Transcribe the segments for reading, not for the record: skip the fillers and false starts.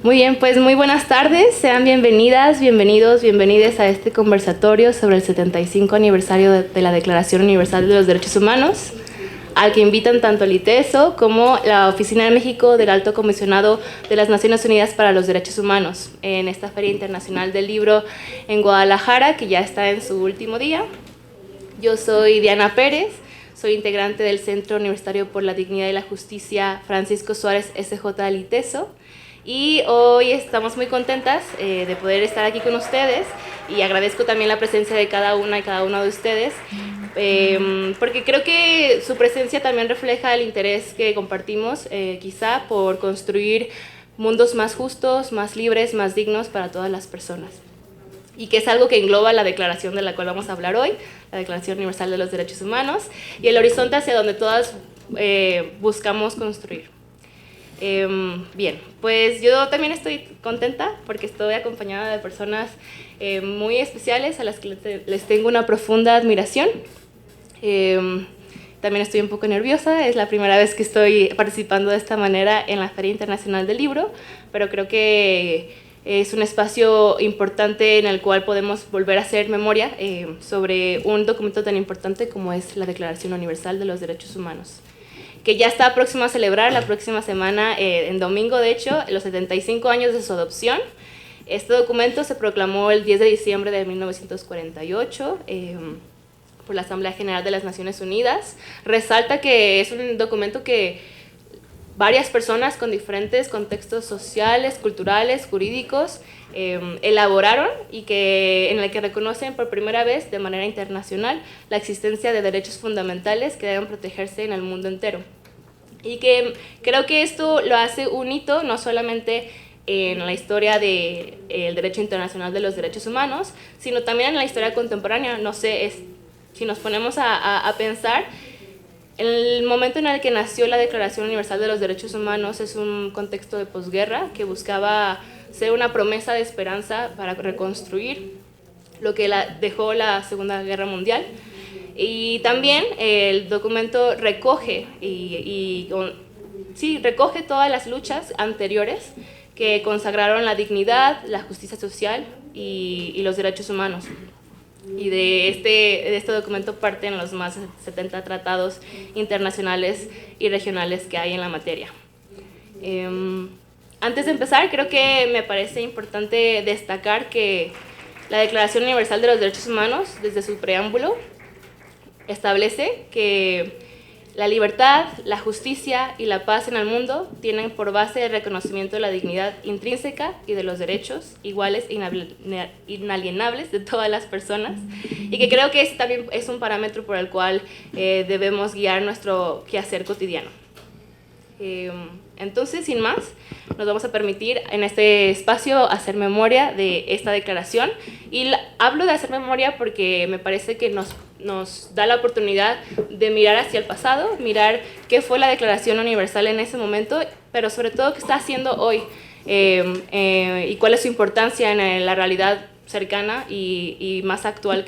Muy bien, pues muy buenas tardes, sean bienvenidas, bienvenidos, bienvenides a este conversatorio sobre el 75 aniversario de la Declaración Universal de los Derechos Humanos, al que invitan tanto el ITESO como la Oficina de México del Alto Comisionado de las Naciones Unidas para los Derechos Humanos, en esta Feria Internacional del Libro en Guadalajara, que ya está en su último día. Yo soy Diana Pérez, soy integrante del Centro Universitario por la Dignidad y la Justicia Francisco Suárez SJ del ITESO, y hoy estamos muy contentas de poder estar aquí con ustedes, y agradezco también la presencia de cada una y cada uno de ustedes, porque creo que su presencia también refleja el interés que compartimos, quizá por construir mundos más justos, más libres, más dignos para todas las personas. Y que es algo que engloba la declaración de la cual vamos a hablar hoy, la Declaración Universal de los Derechos Humanos, y el horizonte hacia donde todas buscamos construir. Bien, pues yo también estoy contenta porque estoy acompañada de personas muy especiales a las que les tengo una profunda admiración. También estoy un poco nerviosa, es la primera vez que estoy participando de esta manera en la Feria Internacional del Libro, pero creo que es un espacio importante en el cual podemos volver a hacer memoria sobre un documento tan importante como es la Declaración Universal de los Derechos Humanos, que ya está próximo a celebrar la próxima semana, en domingo de hecho, los 75 años de su adopción. Este documento se proclamó el 10 de diciembre de 1948 por la Asamblea General de las Naciones Unidas. Resalta que es un documento que varias personas con diferentes contextos sociales, culturales, jurídicos, elaboraron, y en el que reconocen por primera vez de manera internacional la existencia de derechos fundamentales que deben protegerse en el mundo entero. Y que creo que esto lo hace un hito no solamente en la historia del derecho internacional de los derechos humanos, sino también en la historia contemporánea. No sé, si nos ponemos a pensar, el momento en el que nació la Declaración Universal de los Derechos Humanos es un contexto de posguerra que buscaba ser una promesa de esperanza para reconstruir lo que dejó la Segunda Guerra Mundial. Y también el documento recoge, recoge todas las luchas anteriores que consagraron la dignidad, la justicia social y los derechos humanos. Y de este documento parten los más de 70 tratados internacionales y regionales que hay en la materia. Antes de empezar, creo que me parece importante destacar que la Declaración Universal de los Derechos Humanos, desde su preámbulo, establece que la libertad, la justicia y la paz en el mundo tienen por base el reconocimiento de la dignidad intrínseca y de los derechos iguales e inalienables de todas las personas, y que creo que ese también es un parámetro por el cual debemos guiar nuestro quehacer cotidiano. Entonces, sin más, nos vamos a permitir en este espacio hacer memoria de esta declaración, y hablo de hacer memoria porque me parece que nos da la oportunidad de mirar hacia el pasado, mirar qué fue la Declaración Universal en ese momento, pero sobre todo qué está haciendo hoy, y cuál es su importancia en la realidad cercana y más actual a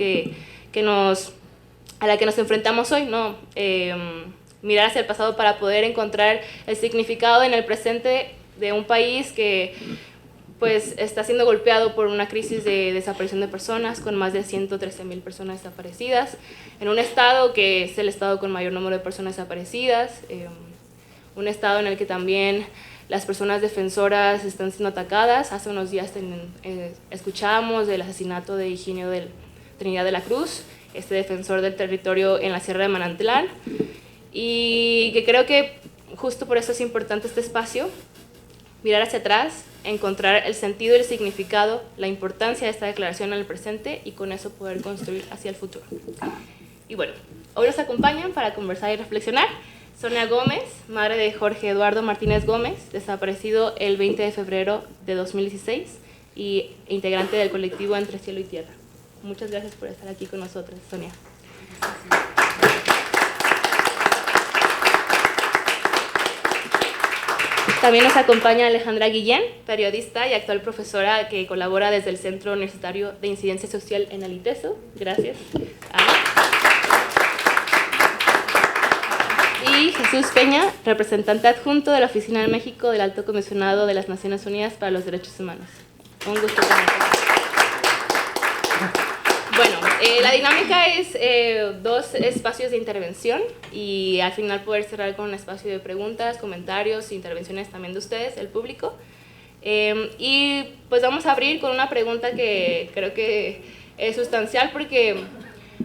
la que nos enfrentamos hoy, ¿no? Mirar hacia el pasado para poder encontrar el significado en el presente de un país que pues está siendo golpeado por una crisis de desaparición de personas, con más de 113,000 personas desaparecidas, en un estado que es el estado con mayor número de personas desaparecidas, un estado en el que también las personas defensoras están siendo atacadas. Hace unos días escuchábamos del asesinato de Higinio Trinidad de la Cruz, este defensor del territorio en la Sierra de Manantitlán, y que creo que justo por eso es importante este espacio, mirar hacia atrás, encontrar el sentido y el significado, la importancia de esta declaración en el presente, y con eso poder construir hacia el futuro. Y bueno, hoy nos acompañan para conversar y reflexionar Sonia Gómez, madre de Jorge Eduardo Martínez Gómez, desaparecido el 20 de febrero de 2016 y integrante del colectivo Entre Cielo y Tierra. Muchas gracias por estar aquí con nosotros, Sonia. También nos acompaña Alejandra Guillén, periodista y actual profesora que colabora desde el Centro Universitario de Incidencia Social en el ITESO. Gracias. y Jesús Peña, representante adjunto de la Oficina de México del Alto Comisionado de las Naciones Unidas para los Derechos Humanos. Un gusto tenerlos. Bueno, la dinámica es 2 espacios de intervención y al final poder cerrar con un espacio de preguntas, comentarios, intervenciones también de ustedes, el público. Y pues vamos a abrir con una pregunta que creo que es sustancial porque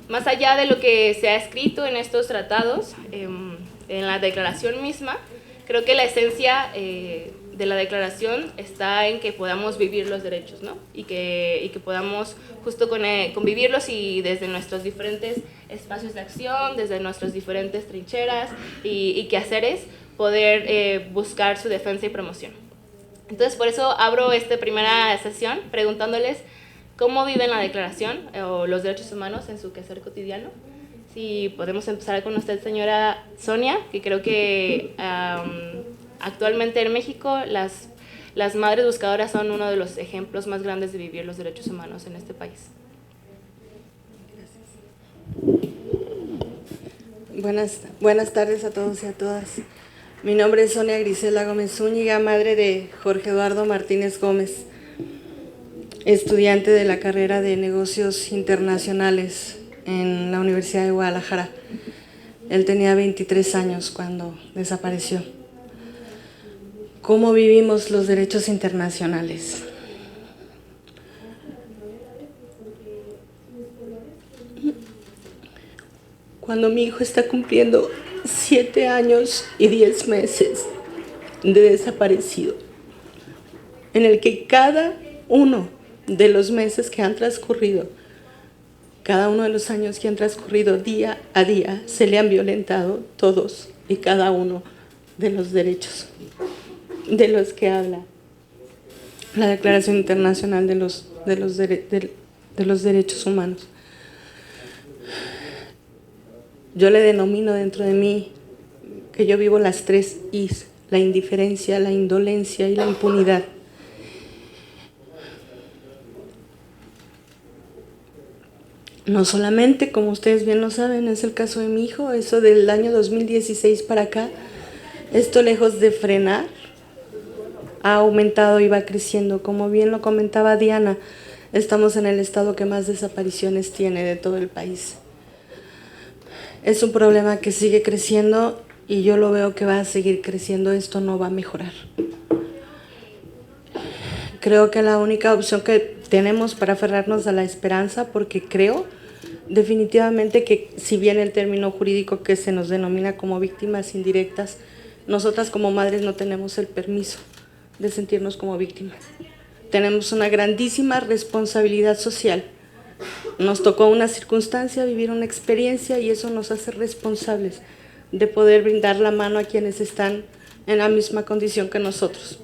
más allá de lo que se ha escrito en estos tratados, en la declaración misma, creo que la esencia de la declaración está en que podamos vivir los derechos, ¿no? Y que podamos justo convivirlos y desde nuestros diferentes espacios de acción, desde nuestras diferentes trincheras y quehaceres, poder buscar su defensa y promoción. Entonces, por eso abro esta primera sesión preguntándoles cómo viven la declaración o los derechos humanos en su quehacer cotidiano. Si podemos empezar con usted, señora Sonia, que creo que actualmente en México las madres buscadoras son uno de los ejemplos más grandes de vivir los derechos humanos en este país. Buenas tardes a todos y a todas. Mi nombre es Sonia Grisela Gómez Zúñiga, madre de Jorge Eduardo Martínez Gómez, estudiante de la carrera de Negocios Internacionales en la Universidad de Guadalajara. Él tenía 23 años cuando desapareció. ¿Cómo vivimos los derechos internacionales? Cuando mi hijo está cumpliendo 7 años y 10 meses de desaparecido, en el que cada uno de los meses que han transcurrido, cada uno de los años que han transcurrido día a día, se le han violentado todos y cada uno de los derechos de los que habla la Declaración Internacional de los Derechos Humanos. Yo le denomino dentro de mí que yo vivo las 3 Is: la indiferencia, la indolencia y la impunidad. No solamente, como ustedes bien lo saben, es el caso de mi hijo, eso del año 2016 para acá, esto lejos de frenar, ha aumentado y va creciendo. Como bien lo comentaba Diana, estamos en el estado que más desapariciones tiene de todo el país. Es un problema que sigue creciendo y yo lo veo que va a seguir creciendo, esto no va a mejorar. Creo que la única opción que tenemos para aferrarnos a la esperanza, porque creo definitivamente que si bien el término jurídico que se nos denomina como víctimas indirectas, nosotras como madres no tenemos el permiso de sentirnos como víctimas. Tenemos una grandísima responsabilidad social. Nos tocó una circunstancia, vivir una experiencia y eso nos hace responsables de poder brindar la mano a quienes están en la misma condición que nosotros.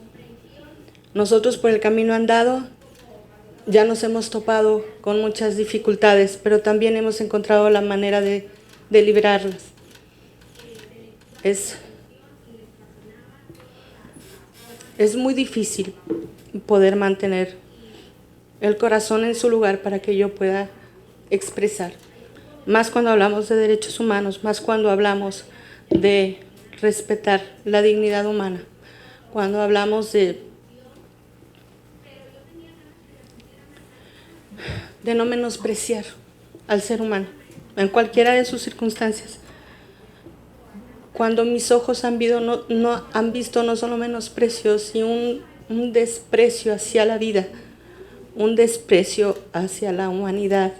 Nosotros por el camino andado ya nos hemos topado con muchas dificultades, pero también hemos encontrado la manera de librarlas. Es muy difícil poder mantener el corazón en su lugar para que yo pueda expresar. Más cuando hablamos de derechos humanos, más cuando hablamos de respetar la dignidad humana, cuando hablamos de no menospreciar al ser humano en cualquiera de sus circunstancias. Cuando mis ojos han visto no solo menosprecio, sino un desprecio hacia la vida, un desprecio hacia la humanidad,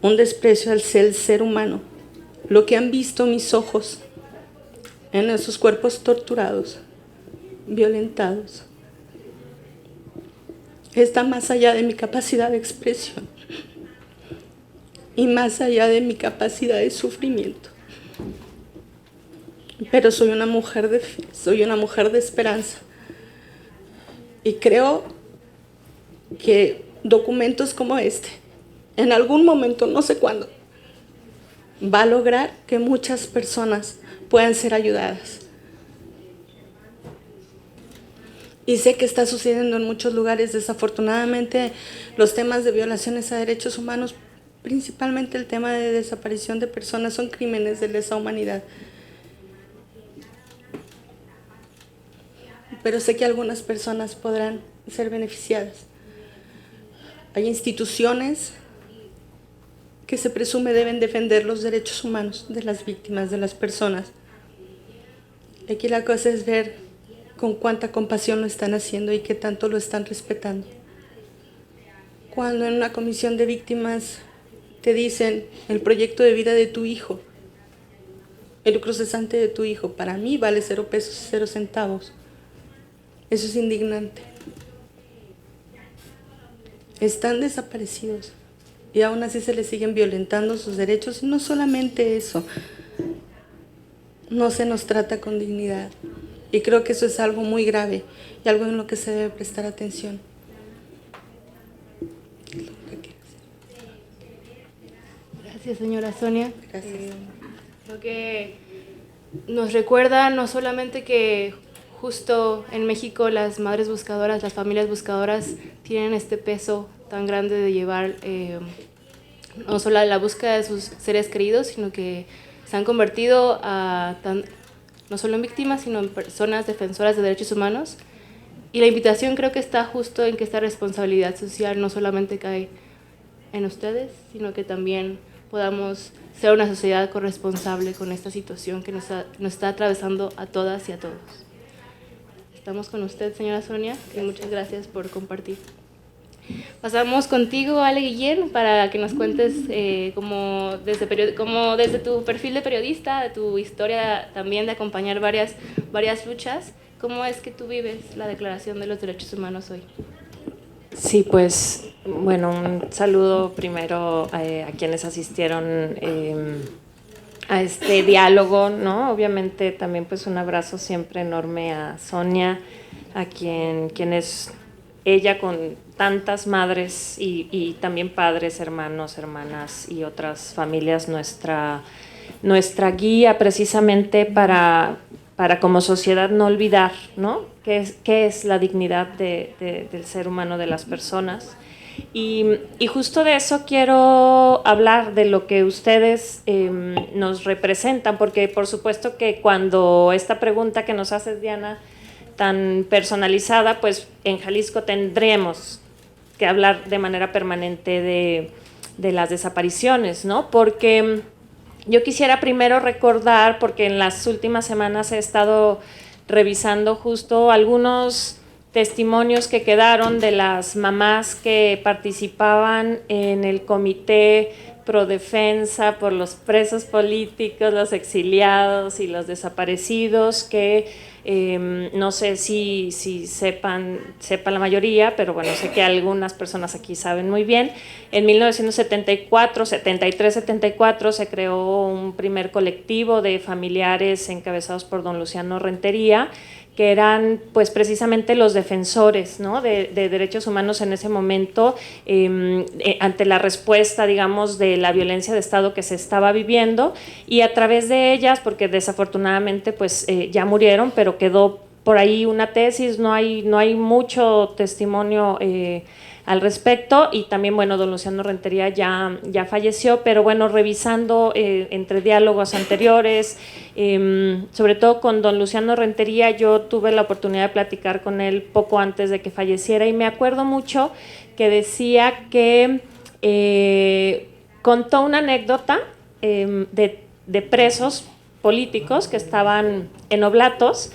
un desprecio al ser humano. Lo que han visto mis ojos en esos cuerpos torturados, violentados, está más allá de mi capacidad de expresión y más allá de mi capacidad de sufrimiento. Pero soy una mujer de fe, soy una mujer de esperanza. Y creo que documentos como este, en algún momento, no sé cuándo, va a lograr que muchas personas puedan ser ayudadas. Y sé que está sucediendo en muchos lugares. Desafortunadamente, los temas de violaciones a derechos humanos, principalmente el tema de desaparición de personas, son crímenes de lesa humanidad. pero sé que algunas personas podrán ser beneficiadas. Hay instituciones que se presume deben defender los derechos humanos de las víctimas, de las personas. Aquí la cosa es ver con cuánta compasión lo están haciendo y qué tanto lo están respetando. Cuando en una comisión de víctimas te dicen el proyecto de vida de tu hijo, el lucro cesante de tu hijo, para mí vale 0 pesos y 0 centavos. Eso es indignante. Están desaparecidos y aún así se les siguen violentando sus derechos. Y no solamente eso, no se nos trata con dignidad. Y creo que eso es algo muy grave y algo en lo que se debe prestar atención. Gracias, señora Sonia. Gracias. Creo que nos recuerda no solamente que justo en México las madres buscadoras, las familias buscadoras tienen este peso tan grande de llevar no solo a la búsqueda de sus seres queridos, sino que se han convertido no solo en víctimas, sino en personas defensoras de derechos humanos. Y la invitación creo que está justo en que esta responsabilidad social no solamente cae en ustedes, sino que también podamos ser una sociedad corresponsable con esta situación que nos está atravesando a todas y a todos. Estamos con usted, señora Sonia, y muchas gracias por compartir. Pasamos contigo, Ale Guillén, para que nos cuentes como desde tu perfil de periodista, de tu historia también de acompañar varias luchas, ¿cómo es que tú vives la Declaración de los Derechos Humanos hoy? Sí, pues, bueno, un saludo primero a quienes asistieron a este diálogo, ¿no? Obviamente también pues un abrazo siempre enorme a Sonia, a quien es ella con tantas madres y también padres, hermanos, hermanas y otras familias, nuestra guía precisamente para como sociedad no olvidar, ¿no? ¿Qué es la dignidad del ser humano, de las personas? Y justo de eso quiero hablar, de lo que ustedes nos representan, porque por supuesto que cuando esta pregunta que nos haces, Diana, tan personalizada, pues en Jalisco tendremos que hablar de manera permanente de las desapariciones, ¿no? Porque yo quisiera primero recordar, porque en las últimas semanas he estado revisando justo algunos testimonios que quedaron de las mamás que participaban en el comité pro defensa por los presos políticos, los exiliados y los desaparecidos, que no sé si sepa la mayoría, pero bueno, sé que algunas personas aquí saben muy bien. En 1974, 74 se creó un primer colectivo de familiares encabezados por don Luciano Rentería, que eran pues precisamente los defensores, ¿no? de derechos humanos en ese momento, ante la respuesta, digamos, de la violencia de Estado que se estaba viviendo, y a través de ellas, porque desafortunadamente pues ya murieron, pero quedó por ahí una tesis, no hay mucho testimonio al respecto, y también, bueno, don Luciano Rentería ya falleció, pero bueno, revisando entre diálogos anteriores, sobre todo con don Luciano Rentería, yo tuve la oportunidad de platicar con él poco antes de que falleciera, y me acuerdo mucho que decía que contó una anécdota de presos políticos que estaban en oblatos,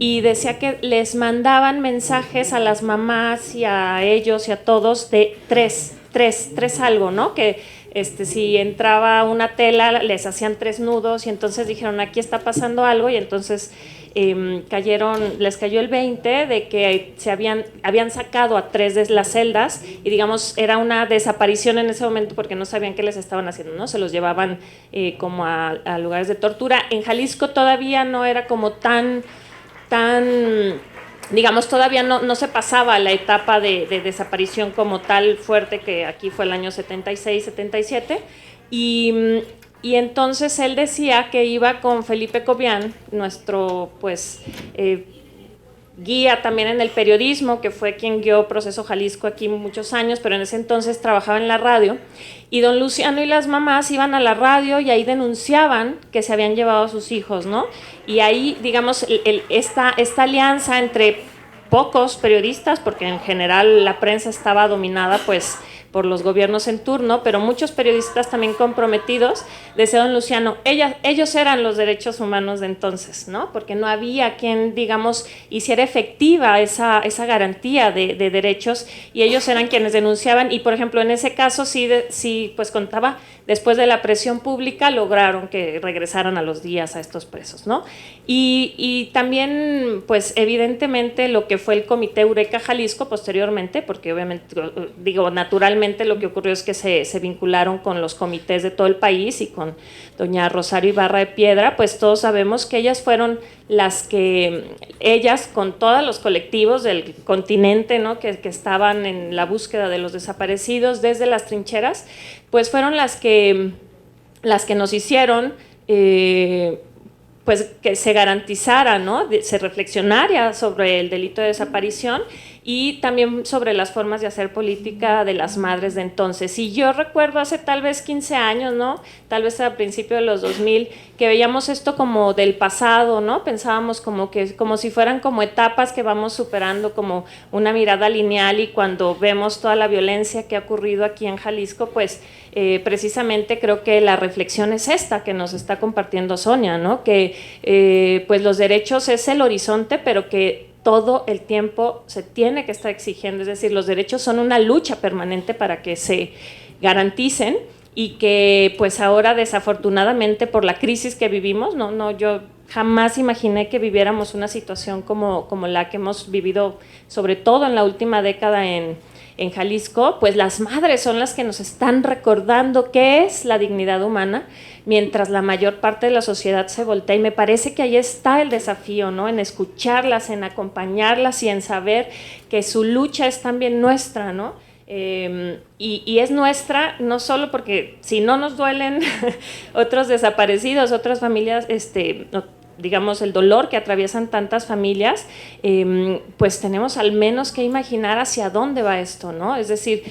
y decía que les mandaban mensajes a las mamás y a ellos y a todos de tres algo, ¿no? Que si entraba una tela les hacían 3 nudos, y entonces dijeron, aquí está pasando algo, y entonces les cayó el 20 de que habían sacado a 3 de las celdas, y digamos era una desaparición en ese momento porque no sabían qué les estaban haciendo, ¿no? Se los llevaban como a lugares de tortura. En Jalisco todavía no era como tan digamos, todavía no se pasaba la etapa de desaparición como tal fuerte, que aquí fue el año 76, 77, y entonces él decía que iba con Felipe Cobian, nuestro pues guía también en el periodismo, que fue quien guió Proceso Jalisco aquí muchos años, pero en ese entonces trabajaba en la radio, y don Luciano y las mamás iban a la radio y ahí denunciaban que se habían llevado a sus hijos, ¿no? Y ahí, digamos, esta alianza entre pocos periodistas, porque en general la prensa estaba dominada pues por los gobiernos en turno, pero muchos periodistas también comprometidos, decía don Luciano, ellos eran los derechos humanos de entonces, ¿no? Porque no había quien, digamos, hiciera efectiva esa garantía de derechos, y ellos eran quienes denunciaban, y por ejemplo en ese caso sí pues contaba, después de la presión pública lograron que regresaran a los días a estos presos, ¿no? Y también pues evidentemente lo que fue el Comité Eureka Jalisco posteriormente, porque obviamente, digo, naturalmente lo que ocurrió es que se vincularon con los comités de todo el país y con doña Rosario Ibarra de Piedra, pues todos sabemos que ellas fueron las que, ellas con todos los colectivos del continente, ¿no? que estaban en la búsqueda de los desaparecidos desde las trincheras, pues fueron las que nos hicieron pues que se garantizara, ¿no? Se reflexionara sobre el delito de desaparición y también sobre las formas de hacer política de las madres de entonces. Y yo recuerdo hace tal vez 15 años, ¿no? Tal vez a principios de los 2000, que veíamos esto como del pasado, ¿no? Pensábamos como si fueran como etapas que vamos superando, como una mirada lineal, y cuando vemos toda la violencia que ha ocurrido aquí en Jalisco, pues precisamente creo que la reflexión es esta que nos está compartiendo Sonia, ¿no? Que pues los derechos es el horizonte, pero que todo el tiempo se tiene que estar exigiendo, es decir, los derechos son una lucha permanente para que se garanticen, y que pues ahora desafortunadamente por la crisis que vivimos, yo jamás imaginé que viviéramos una situación como la que hemos vivido, sobre todo en la última década en Jalisco, pues las madres son las que nos están recordando qué es la dignidad humana, mientras la mayor parte de la sociedad se voltea, y me parece que ahí está el desafío, ¿no? En escucharlas, en acompañarlas y en saber que su lucha es también nuestra, ¿no? Y es nuestra no solo porque si no nos duelen otros desaparecidos, otras familias, digamos, el dolor que atraviesan tantas familias, pues tenemos al menos que imaginar hacia dónde va esto, ¿no? Es decir,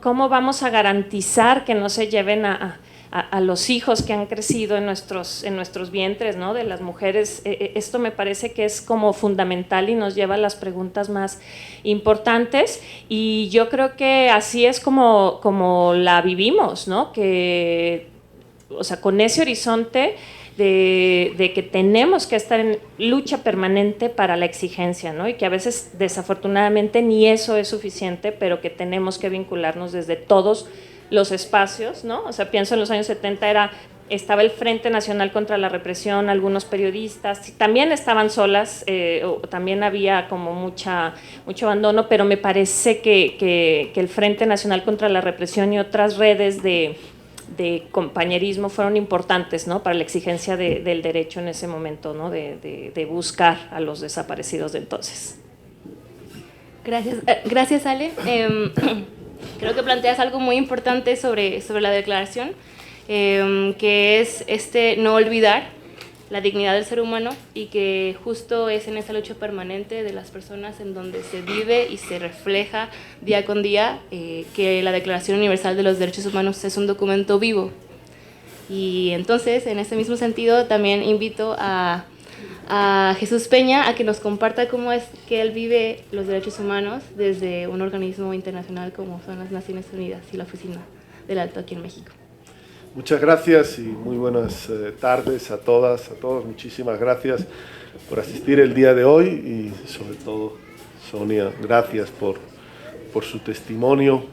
¿cómo vamos a garantizar que no se lleven a los hijos que han crecido en nuestros vientres, ¿no? De las mujeres? Esto me parece que es como fundamental y nos lleva a las preguntas más importantes, y yo creo que así es como la vivimos, ¿no? Que, o sea, con ese horizonte de que tenemos que estar en lucha permanente para la exigencia, ¿no? Y que a veces desafortunadamente ni eso es suficiente, pero que tenemos que vincularnos desde todos los espacios, ¿no? O sea, pienso en los años 70 estaba el Frente Nacional contra la Represión, algunos periodistas, también estaban solas, también había como mucho abandono, pero me parece que el Frente Nacional contra la Represión y otras redes de compañerismo fueron importantes, ¿no? Para la exigencia del derecho en ese momento, ¿no? De buscar a los desaparecidos de entonces. Gracias Ale. Creo que planteas algo muy importante sobre la declaración, que es no olvidar la dignidad del ser humano, y que justo es en esa lucha permanente de las personas en donde se vive y se refleja día con día, que la Declaración Universal de los Derechos Humanos es un documento vivo. Y entonces, en ese mismo sentido, también invito a Jesús Peña a que nos comparta cómo es que él vive los derechos humanos desde un organismo internacional como son las Naciones Unidas y la Oficina del Alto aquí en México. Muchas gracias y muy buenas tardes a todas, a todos. Muchísimas gracias por asistir el día de hoy, y sobre todo, Sonia, gracias por su testimonio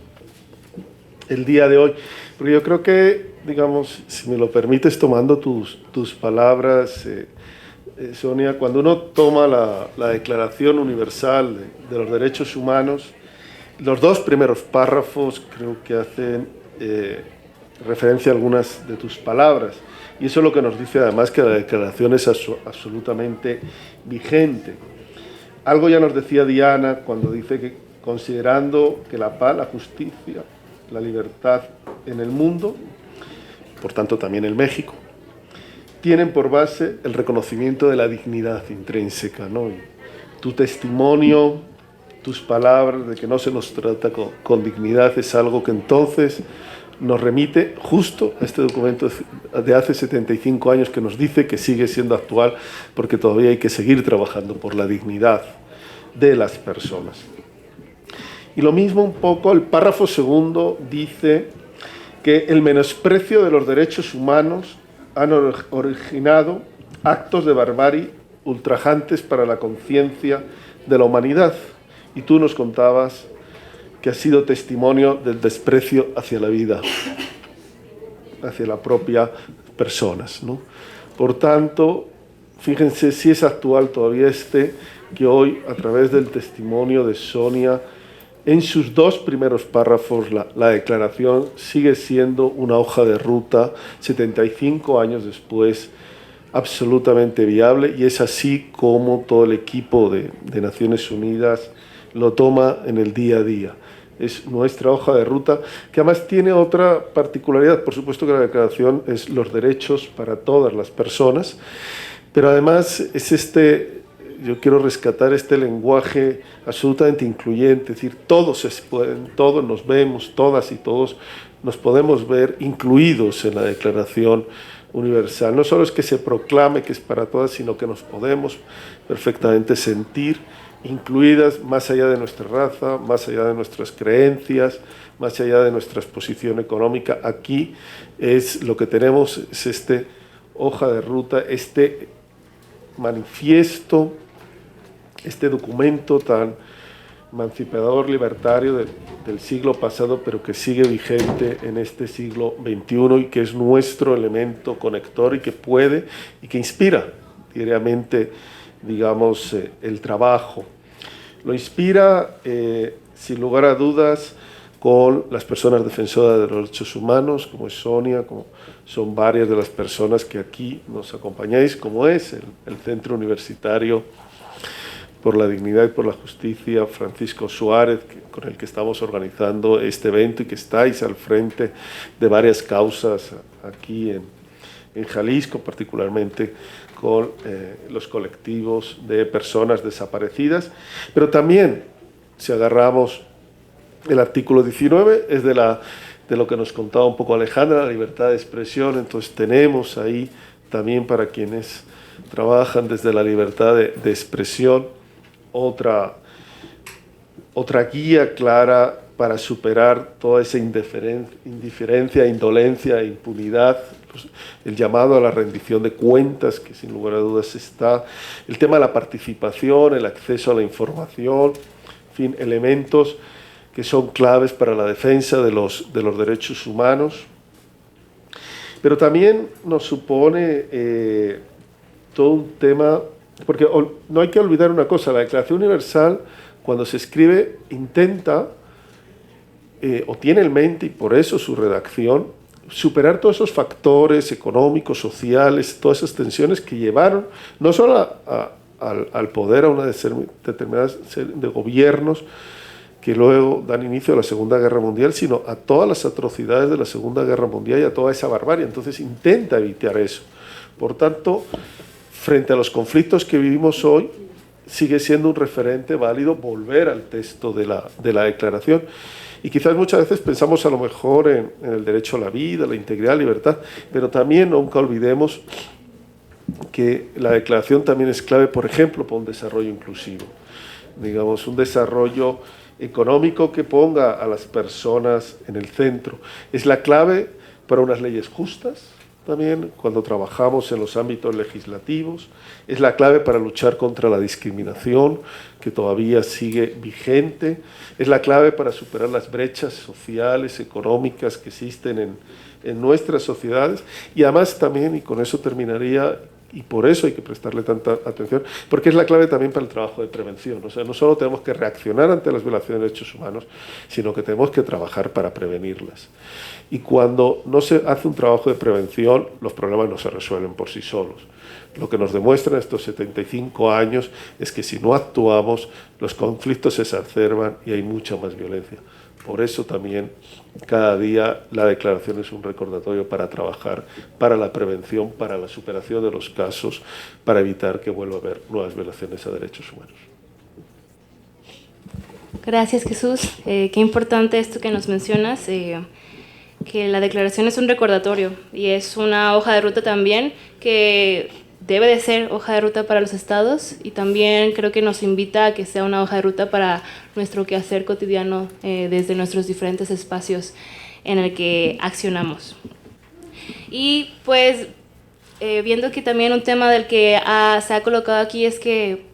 el día de hoy. Porque yo creo que, digamos, si me lo permites, tomando tus palabras, Sonia, cuando uno toma la Declaración Universal de los Derechos Humanos, los dos primeros párrafos creo que hacen referencia a algunas de tus palabras, y eso es lo que nos dice además que la declaración es absolutamente vigente. Algo ya nos decía Diana cuando dice que, considerando que la paz, la justicia, la libertad en el mundo, por tanto también en México, tienen por base el reconocimiento de la dignidad intrínseca, ¿no? Y tu testimonio, tus palabras de que no se nos trata con dignidad es algo que entonces nos remite justo a este documento de hace 75 años que nos dice que sigue siendo actual, porque todavía hay que seguir trabajando por la dignidad de las personas. Y lo mismo un poco, el párrafo segundo dice que el menosprecio de los derechos humanos han originado actos de barbarie ultrajantes para la conciencia de la humanidad. Y tú nos contabas que ha sido testimonio del desprecio hacia la vida, hacia la propia personas, ¿no? Por tanto, fíjense si es actual todavía que hoy, a través del testimonio de Sonia, en sus dos primeros párrafos, la declaración sigue siendo una hoja de ruta, 75 años después, absolutamente viable, y es así como todo el equipo de Naciones Unidas lo toma en el día a día. Es nuestra hoja de ruta, que además tiene otra particularidad. Por supuesto que la declaración es los derechos para todas las personas, pero además es yo quiero rescatar este lenguaje absolutamente incluyente, es decir, todos nos vemos, todas y todos nos podemos ver incluidos en la Declaración Universal. No solo es que se proclame que es para todas, sino que nos podemos perfectamente sentir incluidas más allá de nuestra raza, más allá de nuestras creencias, más allá de nuestra exposición económica. Aquí es lo que tenemos, es hoja de ruta, manifiesto, documento tan emancipador, libertario del siglo pasado, pero que sigue vigente en este siglo XXI y que es nuestro elemento conector y que puede y que inspira diariamente, digamos, el trabajo. Lo inspira, sin lugar a dudas, con las personas defensoras de los derechos humanos, como es Sonia, como son varias de las personas que aquí nos acompañáis, como es el Centro Universitario por la Dignidad y por la Justicia, Francisco Suárez, con el que estamos organizando este evento y que estáis al frente de varias causas aquí en Jalisco, particularmente con los colectivos de personas desaparecidas, pero también, si agarramos el artículo 19, es de lo que nos contaba un poco Alejandra, la libertad de expresión. Entonces tenemos ahí también, para quienes trabajan desde la libertad de expresión, otra guía clara para superar toda esa indiferencia, indolencia e impunidad, pues, el llamado a la rendición de cuentas, que sin lugar a dudas está, el tema de la participación, el acceso a la información, en fin, elementos que son claves para la defensa de los derechos humanos. Pero también nos supone todo un tema, porque no hay que olvidar una cosa, la Declaración Universal, cuando se escribe, intenta, o tiene en mente, y por eso su redacción, superar todos esos factores económicos, sociales, todas esas tensiones que llevaron no solo al poder, a una determinada serie de gobiernos que luego dan inicio a la Segunda Guerra Mundial, sino a todas las atrocidades de la Segunda Guerra Mundial y a toda esa barbarie. Entonces intenta evitar eso. Por tanto, frente a los conflictos que vivimos hoy, sigue siendo un referente válido volver al texto de la declaración. Y quizás muchas veces pensamos a lo mejor en el derecho a la vida, la integridad, la libertad, pero también nunca olvidemos que la declaración también es clave, por ejemplo, para un desarrollo inclusivo. Digamos, un desarrollo económico que ponga a las personas en el centro. Es la clave para unas leyes justas, también cuando trabajamos en los ámbitos legislativos, es la clave para luchar contra la discriminación, que todavía sigue vigente, es la clave para superar las brechas sociales, económicas que existen en nuestras sociedades, y además también, y con eso terminaría, y por eso hay que prestarle tanta atención, porque es la clave también para el trabajo de prevención. O sea, no solo tenemos que reaccionar ante las violaciones de derechos humanos, sino que tenemos que trabajar para prevenirlas. Y cuando no se hace un trabajo de prevención, los problemas no se resuelven por sí solos. Lo que nos demuestran estos 75 años es que si no actuamos, los conflictos se exacerban y hay mucha más violencia. Por eso también cada día la declaración es un recordatorio para trabajar para la prevención, para la superación de los casos, para evitar que vuelva a haber nuevas violaciones a derechos humanos. Gracias, Jesús. Qué importante esto que nos mencionas, que la declaración es un recordatorio y es una hoja de ruta también que debe de ser hoja de ruta para los estados, y también creo que nos invita a que sea una hoja de ruta para nuestro quehacer cotidiano desde nuestros diferentes espacios en el que accionamos. Y pues viendo que también un tema del que se ha colocado aquí es que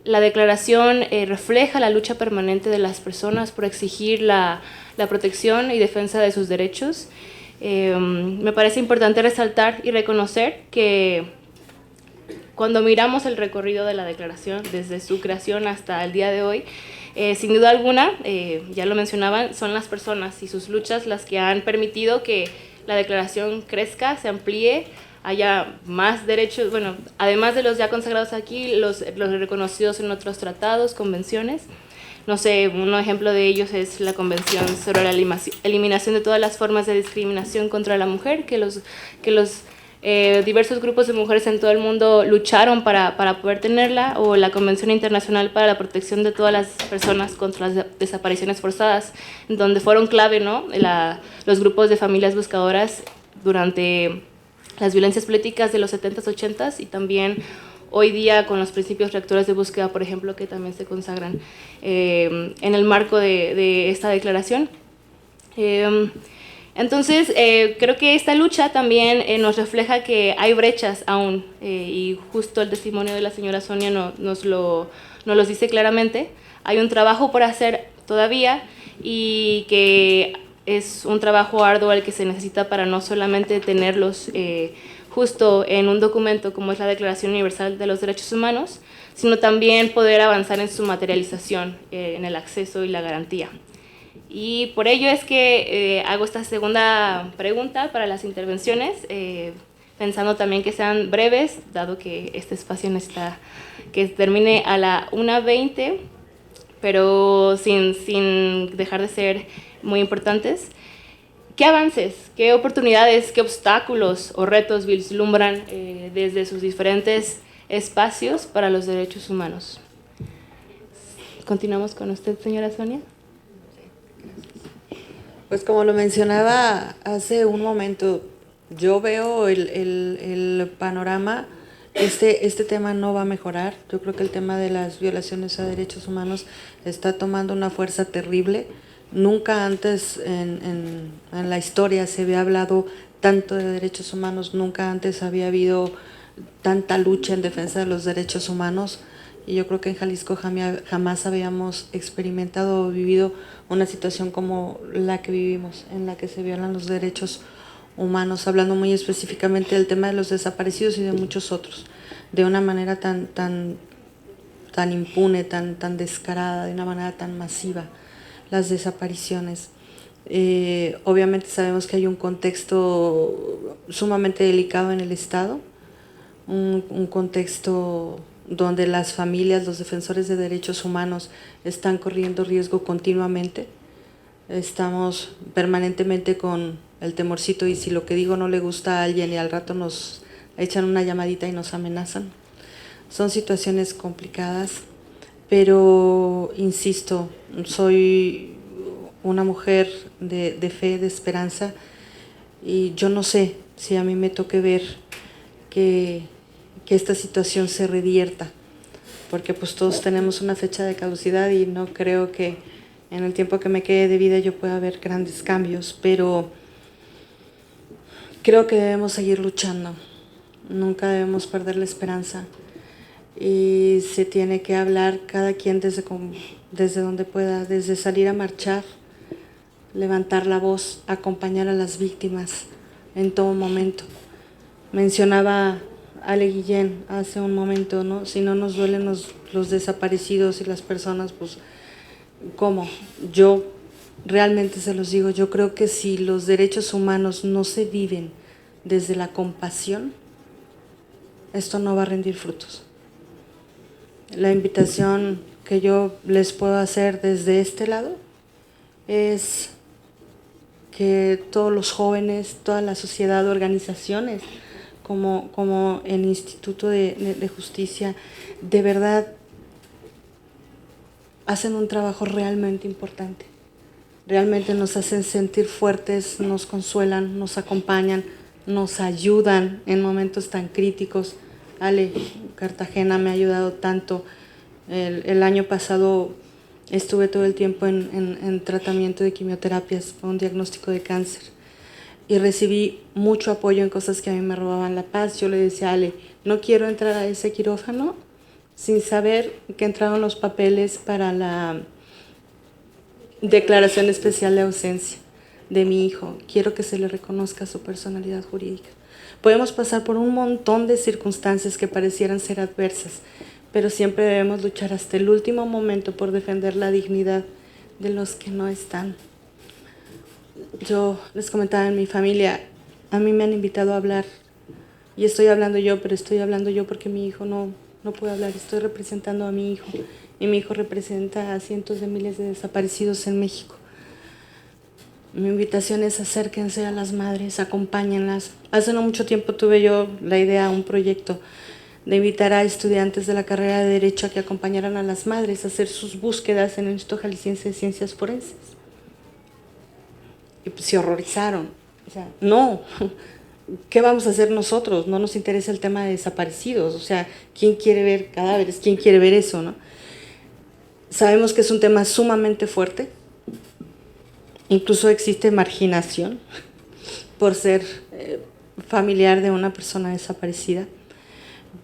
la declaración refleja la lucha permanente de las personas por exigir la protección y defensa de sus derechos. Me parece importante resaltar y reconocer que cuando miramos el recorrido de la declaración desde su creación hasta el día de hoy, sin duda alguna, ya lo mencionaban, son las personas y sus luchas las que han permitido que la declaración crezca, se amplíe, haya más derechos, bueno, además de los ya consagrados aquí, los reconocidos en otros tratados, convenciones. No sé, un ejemplo de ellos es la Convención sobre la eliminación de todas las formas de discriminación contra la mujer, que los diversos grupos de mujeres en todo el mundo lucharon para poder tenerla, o la Convención Internacional para la Protección de todas las personas contra las desapariciones forzadas, donde fueron clave, ¿no?, los grupos de familias buscadoras durante las violencias políticas de los 70s, 80s, y también hoy día con los principios rectores de búsqueda, por ejemplo, que también se consagran en el marco de esta declaración. Entonces, creo que esta lucha también nos refleja que hay brechas aún, y justo el testimonio de la señora Sonia nos los dice claramente. Hay un trabajo por hacer todavía, y que es un trabajo arduo al que se necesita para no solamente tenerlos justo en un documento como es la Declaración Universal de los Derechos Humanos, sino también poder avanzar en su materialización, en el acceso y la garantía. Y por ello es que hago esta segunda pregunta para las intervenciones, pensando también que sean breves, dado que este espacio necesita que termine a la 1:20, pero sin dejar de ser muy importantes. ¿Qué avances, qué oportunidades, qué obstáculos o retos vislumbran desde sus diferentes espacios para los derechos humanos? Continuamos con usted, señora Sonia. Pues como lo mencionaba hace un momento, yo veo el panorama, este tema no va a mejorar. Yo creo que el tema de las violaciones a derechos humanos está tomando una fuerza terrible. Nunca antes en la historia se había hablado tanto de derechos humanos, nunca antes había habido tanta lucha en defensa de los derechos humanos, y yo creo que en Jalisco jamás habíamos experimentado o vivido una situación como la que vivimos, en la que se violan los derechos humanos, hablando muy específicamente del tema de los desaparecidos y de muchos otros, de una manera tan impune, tan descarada, de una manera tan masiva, las desapariciones. Obviamente sabemos que hay un contexto sumamente delicado en el Estado, un contexto donde las familias, los defensores de derechos humanos están corriendo riesgo continuamente. Estamos permanentemente con el temorcito, y si lo que digo no le gusta a alguien y al rato nos echan una llamadita y nos amenazan. Son situaciones complicadas, pero insisto, soy una mujer de fe, de esperanza, y yo no sé si a mí me toque ver que esta situación se revierta, porque pues todos tenemos una fecha de caducidad y no creo que en el tiempo que me quede de vida yo pueda ver grandes cambios, pero creo que debemos seguir luchando, nunca debemos perder la esperanza, y se tiene que hablar cada quien desde donde pueda, desde salir a marchar, levantar la voz, acompañar a las víctimas en todo momento. Mencionaba Ale Guillén hace un momento, ¿no? Si no nos duelen los desaparecidos y las personas, pues ¿cómo? Yo realmente se los digo, yo creo que si los derechos humanos no se viven desde la compasión, esto no va a rendir frutos. La invitación que yo les puedo hacer desde este lado es que todos los jóvenes, toda la sociedad, organizaciones como el Instituto de Justicia, de verdad hacen un trabajo realmente importante. Realmente nos hacen sentir fuertes, nos consuelan, nos acompañan, nos ayudan en momentos tan críticos. Ale, Cartagena me ha ayudado tanto. El año pasado estuve todo el tiempo en tratamiento de quimioterapias, fue un diagnóstico de cáncer. Y recibí mucho apoyo en cosas que a mí me robaban la paz. Yo le decía a Ale, no quiero entrar a ese quirófano sin saber que entraron los papeles para la declaración especial de ausencia de mi hijo. Quiero que se le reconozca su personalidad jurídica. Podemos pasar por un montón de circunstancias que parecieran ser adversas, pero siempre debemos luchar hasta el último momento por defender la dignidad de los que no están. Yo les comentaba en mi familia, a mí me han invitado a hablar, y estoy hablando yo, pero estoy hablando yo porque mi hijo no puede hablar, estoy representando a mi hijo, y mi hijo representa a cientos de miles de desaparecidos en México. Mi invitación es acérquense a las madres, acompáñenlas. Hace no mucho tiempo tuve yo la idea, un proyecto, de invitar a estudiantes de la carrera de Derecho a que acompañaran a las madres a hacer sus búsquedas en el Instituto Jalisciense de Ciencias Forenses. Y pues se horrorizaron. O sea, no, ¿qué vamos a hacer nosotros? No nos interesa el tema de desaparecidos. O sea, ¿quién quiere ver cadáveres? ¿Quién quiere ver eso, no? Sabemos que es un tema sumamente fuerte. Incluso existe marginación por ser familiar de una persona desaparecida.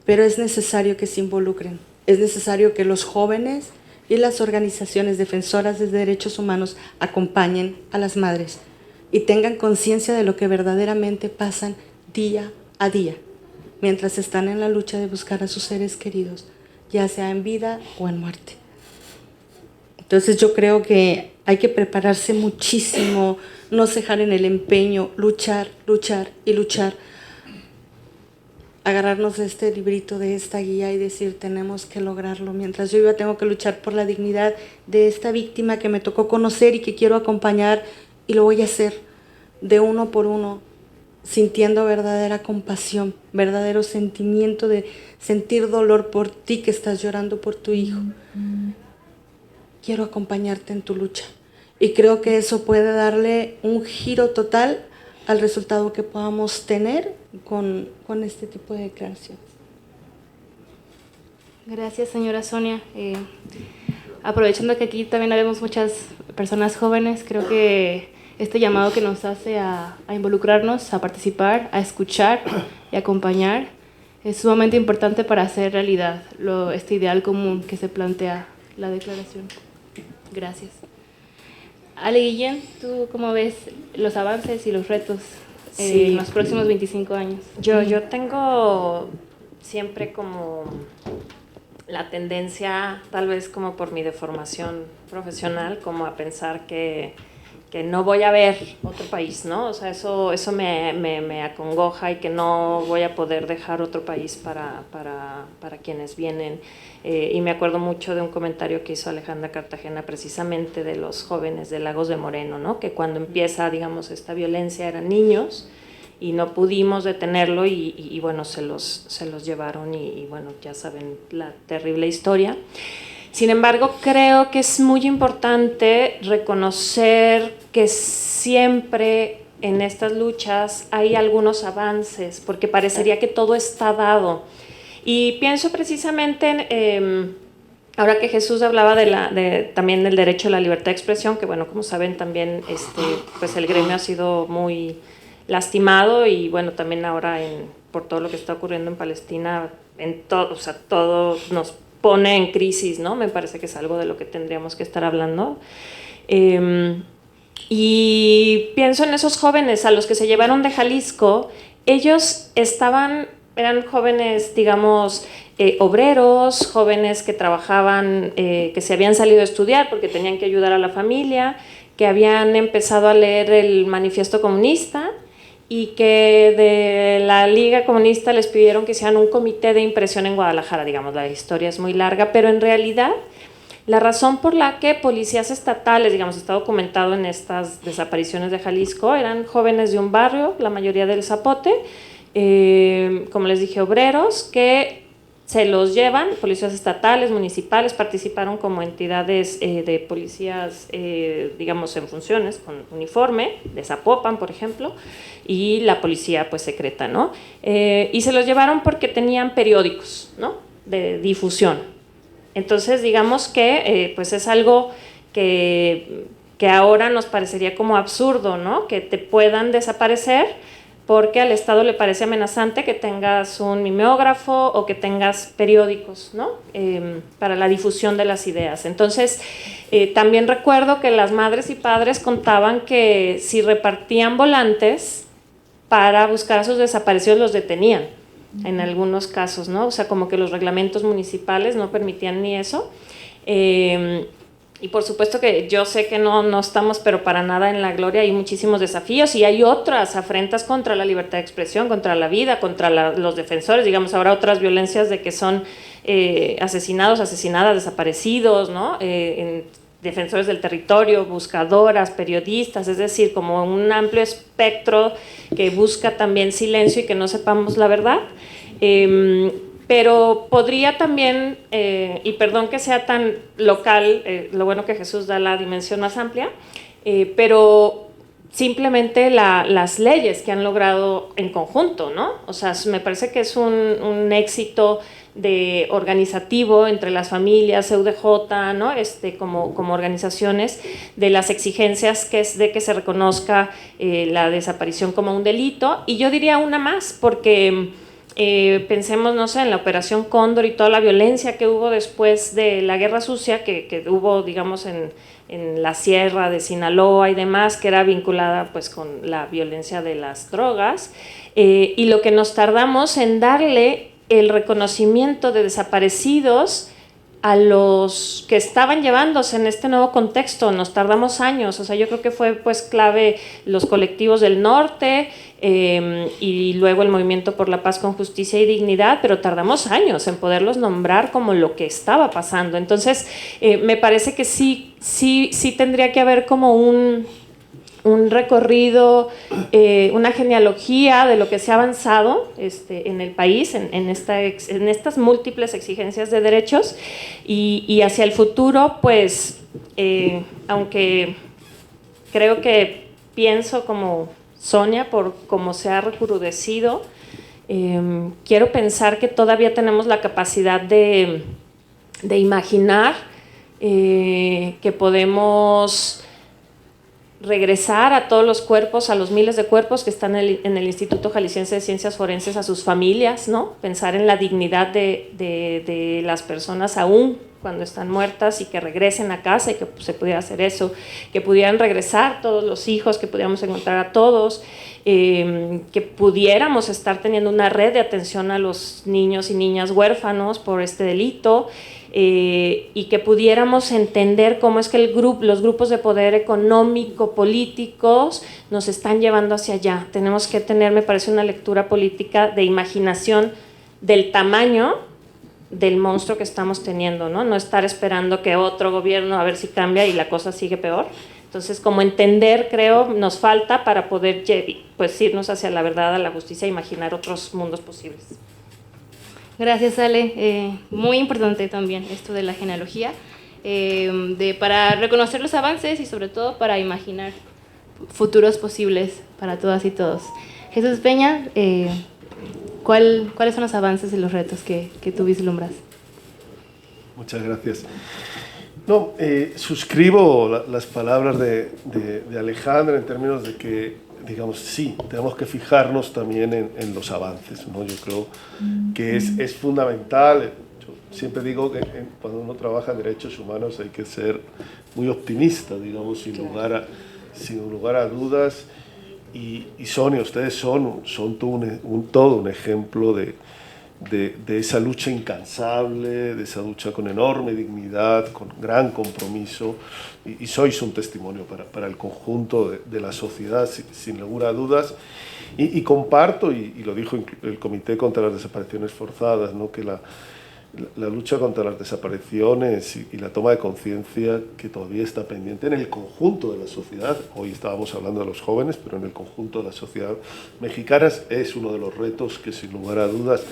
Pero es necesario que se involucren. Es necesario que los jóvenes y las organizaciones defensoras de derechos humanos acompañen a las madres y tengan conciencia de lo que verdaderamente pasan día a día, mientras están en la lucha de buscar a sus seres queridos, ya sea en vida o en muerte. Entonces yo creo que hay que prepararse muchísimo, no cejar en el empeño, luchar, luchar y luchar. Agarrarnos de este librito, de esta guía y decir, tenemos que lograrlo. Mientras yo viva, tengo que luchar por la dignidad de esta víctima que me tocó conocer y que quiero acompañar, y lo voy a hacer de uno por uno, sintiendo verdadera compasión, verdadero sentimiento de sentir dolor por ti que estás llorando por tu hijo. Quiero acompañarte en tu lucha. Y creo que eso puede darle un giro total al resultado que podamos tener con este tipo de declaraciones. Gracias, señora Sonia. Aprovechando que aquí también vemos muchas personas jóvenes, creo que este llamado que nos hace a involucrarnos, a participar, a escuchar y acompañar es sumamente importante para hacer realidad este ideal común que se plantea la declaración. Gracias. Ale Guillén, ¿tú cómo ves los avances y los retos en los próximos 25 años? Yo tengo siempre como la tendencia, tal vez como por mi deformación profesional, como a pensar que no voy a ver otro país, ¿no? O sea, eso me acongoja, y que no voy a poder dejar otro país para quienes vienen. Y me acuerdo mucho de un comentario que hizo Alejandra Cartagena, precisamente de los jóvenes de Lagos de Moreno, ¿no? Que cuando empieza, digamos, esta violencia eran niños y no pudimos detenerlo, y bueno, se los llevaron, y bueno, ya saben la terrible historia. Sin embargo, creo que es muy importante reconocer que siempre en estas luchas hay algunos avances, porque parecería que todo está dado. Y pienso precisamente en, ahora que Jesús hablaba también del derecho a la libertad de expresión, que bueno, como saben también pues el gremio ha sido muy lastimado, y bueno, también ahora por todo lo que está ocurriendo en Palestina, o sea, todo nos pone en crisis, ¿no? Me parece que es algo de lo que tendríamos que estar hablando. Y pienso en esos jóvenes a los que se llevaron de Jalisco. Ellos eran jóvenes, digamos, obreros, jóvenes que trabajaban, que se habían salido a estudiar porque tenían que ayudar a la familia, que habían empezado a leer el Manifiesto Comunista, y que de la Liga Comunista les pidieron que hicieran un comité de impresión en Guadalajara. Digamos, la historia es muy larga, pero en realidad la razón por la que policías estatales, digamos, está documentado en estas desapariciones de Jalisco, eran jóvenes de un barrio, la mayoría del Zapote, como les dije, obreros, que se los llevan, policías estatales, municipales, participaron como entidades de policías, digamos, en funciones, con uniforme, de Zapopan, por ejemplo, y la policía, pues, secreta, ¿no? Y se los llevaron porque tenían periódicos, ¿no?, de difusión. Entonces, digamos que, pues, es algo que ahora nos parecería como absurdo, ¿no?, que te puedan desaparecer porque al Estado le parece amenazante que tengas un mimeógrafo o que tengas periódicos, ¿no?, para la difusión de las ideas. Entonces, también recuerdo que las madres y padres contaban que si repartían volantes para buscar a sus desaparecidos, los detenían, en algunos casos, ¿no? O sea, como que los reglamentos municipales no permitían ni eso. Y por supuesto que yo sé que no estamos, pero para nada en la gloria, hay muchísimos desafíos y hay otras afrentas contra la libertad de expresión, contra la vida, contra los defensores, digamos, ahora otras violencias de que son asesinados, asesinadas, desaparecidos, ¿no? Defensores del territorio, buscadoras, periodistas, es decir, como un amplio espectro que busca también silencio y que no sepamos la verdad. Pero podría también, y perdón que sea tan local, lo bueno que Jesús da la dimensión más amplia, pero simplemente las leyes que han logrado en conjunto, ¿no? O sea, me parece que es un éxito organizativo entre las familias, EUDJ, ¿no? Como organizaciones, de las exigencias que es de que se reconozca la desaparición como un delito. Y yo diría una más, porque pensemos, no sé, en la Operación Cóndor y toda la violencia que hubo después de la Guerra Sucia, que hubo, digamos, en la sierra de Sinaloa y demás, que era vinculada, pues, con la violencia de las drogas, y lo que nos tardamos en darle el reconocimiento de desaparecidos a los que estaban llevándose en este nuevo contexto, nos tardamos años. O sea, yo creo que fue, pues, clave los colectivos del norte, y luego el Movimiento por la Paz con Justicia y Dignidad, pero tardamos años en poderlos nombrar como lo que estaba pasando. Entonces, me parece que sí tendría que haber como un recorrido, una genealogía de lo que se ha avanzado en el país, en estas múltiples exigencias de derechos, y hacia el futuro, pues, aunque creo que pienso como Sonia por cómo se ha recrudecido, quiero pensar que todavía tenemos la capacidad de imaginar que podemos regresar a todos los cuerpos, a los miles de cuerpos que están en el Instituto Jalisciense de Ciencias Forenses, a sus familias, ¿no? Pensar en la dignidad de las personas aún cuando están muertas, y que regresen a casa, y que se pudiera hacer eso, que pudieran regresar todos los hijos, que pudiéramos encontrar a todos, que pudiéramos estar teniendo una red de atención a los niños y niñas huérfanos por este delito, y que pudiéramos entender cómo es que los grupos de poder económico, políticos, nos están llevando hacia allá. Tenemos que tener, me parece, una lectura política de imaginación del tamaño del monstruo que estamos teniendo, ¿no? No estar esperando que otro gobierno a ver si cambia y la cosa sigue peor. Entonces, como entender, creo, nos falta para poder, pues, irnos hacia la verdad, a la justicia, e imaginar otros mundos posibles. Gracias, Ale. Muy importante también esto de la genealogía, para reconocer los avances y sobre todo para imaginar futuros posibles para todas y todos. Jesús Peña, ¿cuáles son los avances y los retos que tú vislumbras? Muchas gracias. No, suscribo las palabras de Alejandra en términos de que, digamos, sí, tenemos que fijarnos también en los avances, ¿no? Yo creo que es fundamental. Yo siempre digo que cuando uno trabaja en derechos humanos hay que ser muy optimista, digamos, sin lugar a dudas. Y Sonia, ustedes son todo un ejemplo de esa lucha incansable, de esa lucha con enorme dignidad, con gran compromiso, y sois un testimonio para el conjunto de la sociedad, sin lugar a dudas. Y comparto, y lo dijo el Comité contra las Desapariciones Forzadas, ¿no?, que la lucha contra las desapariciones y la toma de conciencia que todavía está pendiente en el conjunto de la sociedad. Hoy estábamos hablando de los jóvenes, pero en el conjunto de la sociedad mexicana es uno de los retos que sin lugar a dudas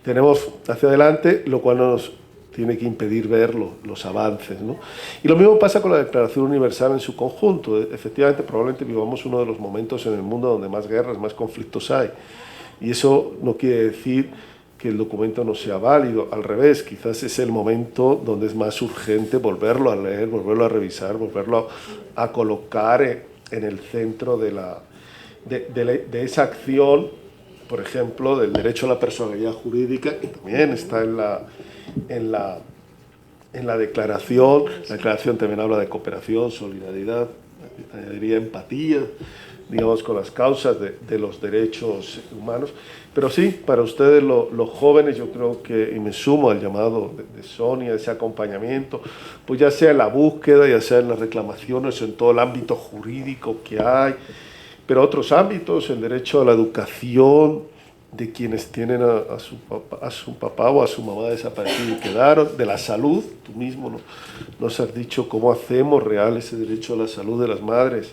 tenemos hacia adelante, lo cual no nos tiene que impedir ver los avances, ¿no? Y lo mismo pasa con la Declaración Universal en su conjunto. Efectivamente, probablemente vivamos uno de los momentos en el mundo donde más guerras, más conflictos hay. Y eso no quiere decir que el documento no sea válido, al revés, quizás es el momento donde es más urgente volverlo a leer, volverlo a revisar, volverlo a colocar en el centro de esa acción, por ejemplo, del derecho a la personalidad jurídica, que también está en la declaración. La declaración también habla de cooperación, solidaridad, añadiría empatía, digamos, con las causas de los derechos humanos. Pero sí, para ustedes los jóvenes, yo creo que, y me sumo al llamado de Sonia, ese acompañamiento, pues ya sea en la búsqueda, ya sea en las reclamaciones, en todo el ámbito jurídico que hay, pero otros ámbitos, el derecho a la educación de quienes tienen a su papá o a su mamá desaparecido y quedaron, de la salud, tú mismo nos has dicho cómo hacemos real ese derecho a la salud de las madres,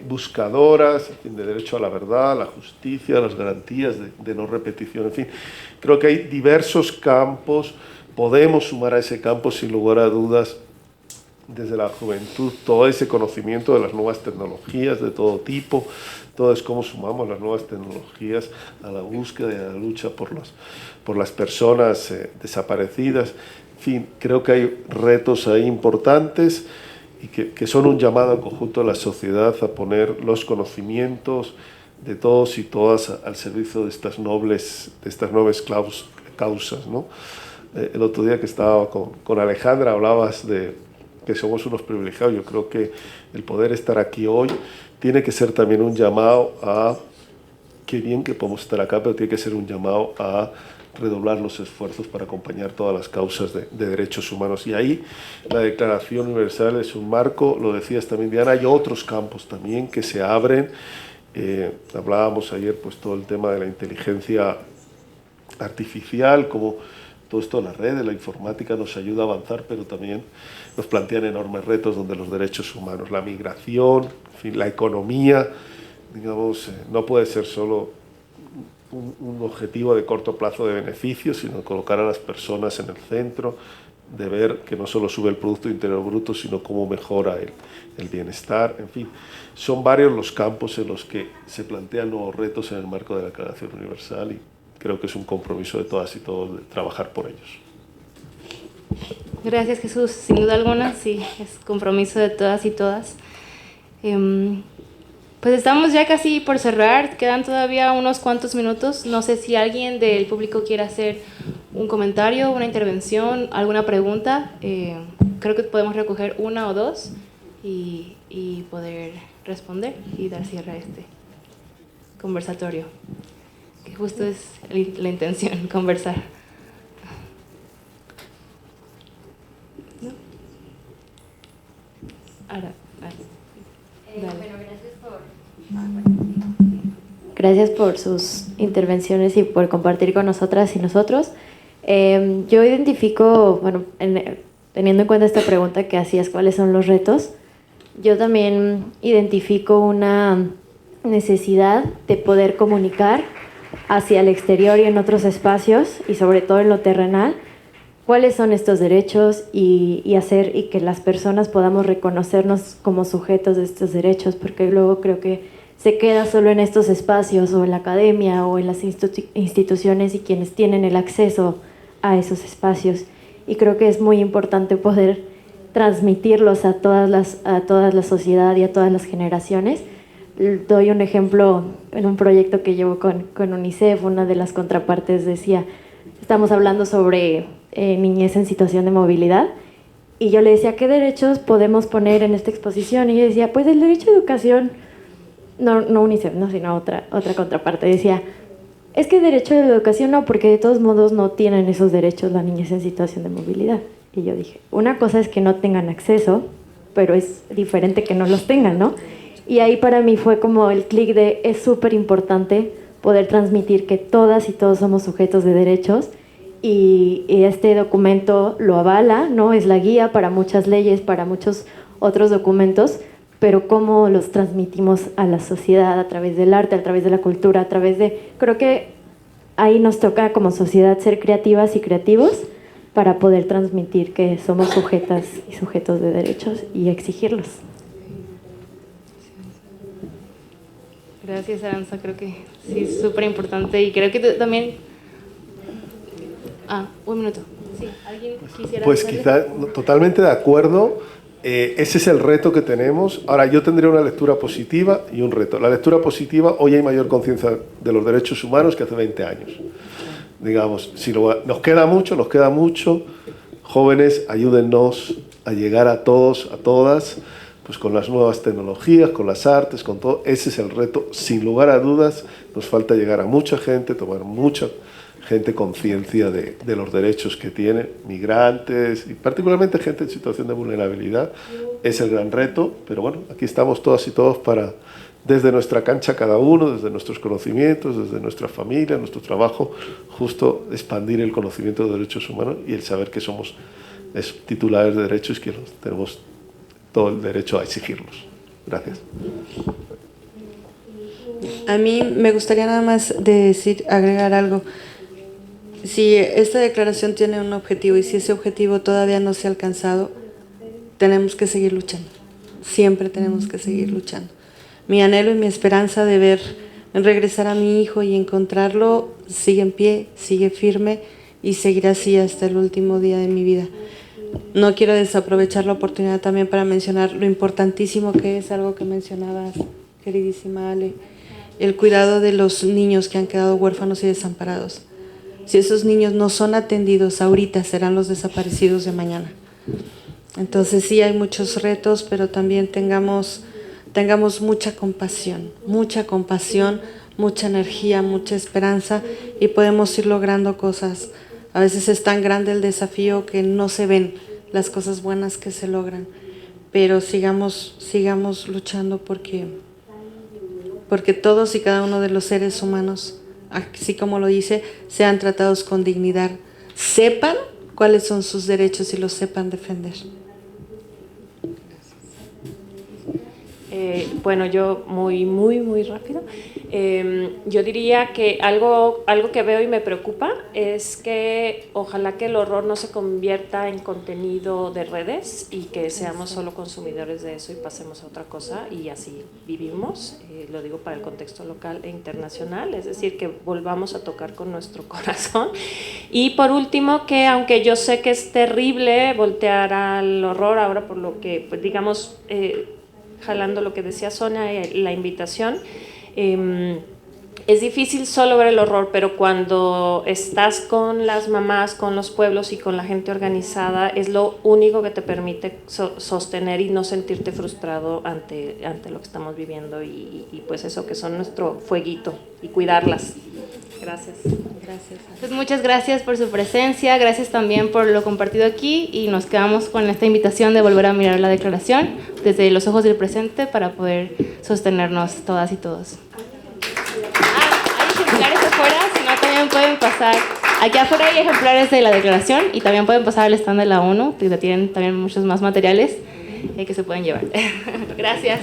buscadoras, en fin, de derecho a la verdad, a la justicia, a las garantías de no repetición, en fin, creo que hay diversos campos, podemos sumar a ese campo sin lugar a dudas desde la juventud todo ese conocimiento de las nuevas tecnologías de todo tipo, todo es cómo sumamos las nuevas tecnologías a la búsqueda y a la lucha por las personas desaparecidas, en fin, creo que hay retos ahí importantes y que son un llamado al conjunto de la sociedad a poner los conocimientos de todos y todas al servicio de estas nobles causas, ¿no? El otro día que estaba con Alejandra hablabas de que somos unos privilegiados. Yo creo que el poder estar aquí hoy tiene que ser también un llamado a, qué bien que podemos estar acá, pero tiene que ser un llamado a redoblar los esfuerzos para acompañar todas las causas de derechos humanos. Y ahí la Declaración Universal es un marco, lo decías también Diana, hay otros campos también que se abren. Hablábamos ayer pues todo el tema de la inteligencia artificial, como todo esto de la red, de la informática nos ayuda a avanzar, pero también nos plantean enormes retos donde los derechos humanos, la migración, en fin, la economía, digamos, no puede ser solo un objetivo de corto plazo de beneficios, sino colocar a las personas en el centro, de ver que no solo sube el Producto Interior Bruto, sino cómo mejora el bienestar, en fin. Son varios los campos en los que se plantean nuevos retos en el marco de la Declaración Universal y creo que es un compromiso de todas y todos de trabajar por ellos. Gracias, Jesús. Sin duda alguna, sí, es compromiso de todas y todas. Pues estamos ya casi por cerrar, quedan todavía unos cuantos minutos. No sé si alguien del público quiere hacer un comentario, una intervención, alguna pregunta. Creo que podemos recoger una o dos y poder responder y dar cierre a este conversatorio, que justo es la intención, conversar. ¿No? Ahora, dale. Gracias por sus intervenciones y por compartir con nosotras y nosotros. Yo identifico, bueno, teniendo en cuenta esta pregunta que hacías, ¿cuáles son los retos? Yo también identifico una necesidad de poder comunicar hacia el exterior y en otros espacios, y sobre todo en lo terrenal, cuáles son estos derechos y hacer y que las personas podamos reconocernos como sujetos de estos derechos, porque luego creo que se queda solo en estos espacios o en la academia o en las instituciones y quienes tienen el acceso a esos espacios. Y creo que es muy importante poder transmitirlos a toda la sociedad y a todas las generaciones. Doy un ejemplo en un proyecto que llevo con UNICEF. Una de las contrapartes decía, estamos hablando sobre niñez en situación de movilidad, y yo le decía, ¿qué derechos podemos poner en esta exposición? Y ella decía, pues el derecho a educación. No UNICEF, no, sino otra contraparte. Decía, es que derecho a la educación no, porque de todos modos no tienen esos derechos la niñez en situación de movilidad. Y yo dije, una cosa es que no tengan acceso, pero es diferente que no los tengan, ¿no? Y ahí para mí fue como el clic es súper importante poder transmitir que todas y todos somos sujetos de derechos y este documento lo avala, ¿no? Es la guía para muchas leyes, para muchos otros documentos, pero cómo los transmitimos a la sociedad a través del arte, a través de la cultura, a través de... Creo que ahí nos toca como sociedad ser creativas y creativos para poder transmitir que somos sujetas y sujetos de derechos y exigirlos. Gracias, Aranza, creo que sí es súper importante y creo que también... un minuto. Sí, ¿alguien quisiera...? Pues quizás, totalmente de acuerdo, ese es el reto que tenemos. Ahora, yo tendría una lectura positiva y un reto. La lectura positiva, hoy hay mayor conciencia de los derechos humanos que hace 20 años. Digamos, si nos queda mucho, jóvenes, ayúdennos a llegar a todos, a todas, pues con las nuevas tecnologías, con las artes, con todo. Ese es el reto, sin lugar a dudas. Nos falta llegar a mucha gente, tomar mucha gente conciencia de los derechos que tienen, migrantes y particularmente gente en situación de vulnerabilidad. Es el gran reto, pero bueno, aquí estamos todas y todos para, desde nuestra cancha cada uno, desde nuestros conocimientos, desde nuestra familia, nuestro trabajo, justo expandir el conocimiento de derechos humanos y el saber que somos titulares de derechos y que tenemos todo el derecho a exigirlos. Gracias. A mí me gustaría nada más agregar algo. Si esta declaración tiene un objetivo y si ese objetivo todavía no se ha alcanzado, tenemos que seguir luchando. Siempre tenemos que seguir luchando. Mi anhelo y mi esperanza de regresar a mi hijo y encontrarlo sigue en pie, sigue firme y seguirá así hasta el último día de mi vida. No quiero desaprovechar la oportunidad también para mencionar lo importantísimo que es algo que mencionabas, queridísima Ale, el cuidado de los niños que han quedado huérfanos y desamparados. Si esos niños no son atendidos ahorita, serán los desaparecidos de mañana. Entonces sí hay muchos retos, pero también tengamos mucha compasión, mucha energía, mucha esperanza y podemos ir logrando cosas. A veces es tan grande el desafío que no se ven las cosas buenas que se logran, pero sigamos luchando porque todos y cada uno de los seres humanos, así como lo dice, sean tratados con dignidad, sepan cuáles son sus derechos y los sepan defender. Bueno, yo muy rápido. Yo diría que algo que veo y me preocupa es que ojalá que el horror no se convierta en contenido de redes y que seamos solo consumidores de eso y pasemos a otra cosa y así vivimos, lo digo para el contexto local e internacional, es decir, que volvamos a tocar con nuestro corazón. Y por último, que aunque yo sé que es terrible voltear al horror ahora por lo que, pues, digamos, jalando lo que decía Sonia, la invitación, es difícil solo ver el horror, pero cuando estás con las mamás, con los pueblos y con la gente organizada, es lo único que te permite sostener y no sentirte frustrado ante lo que estamos viviendo y pues eso que son nuestro fueguito y cuidarlas. Gracias. Pues muchas gracias por su presencia, gracias también por lo compartido aquí y nos quedamos con esta invitación de volver a mirar la declaración desde los ojos del presente para poder sostenernos todas y todos. Hay ejemplares afuera, si no también pueden pasar. Aquí afuera hay ejemplares de la declaración y también pueden pasar al stand de la ONU, que tienen también muchos más materiales que se pueden llevar. Gracias.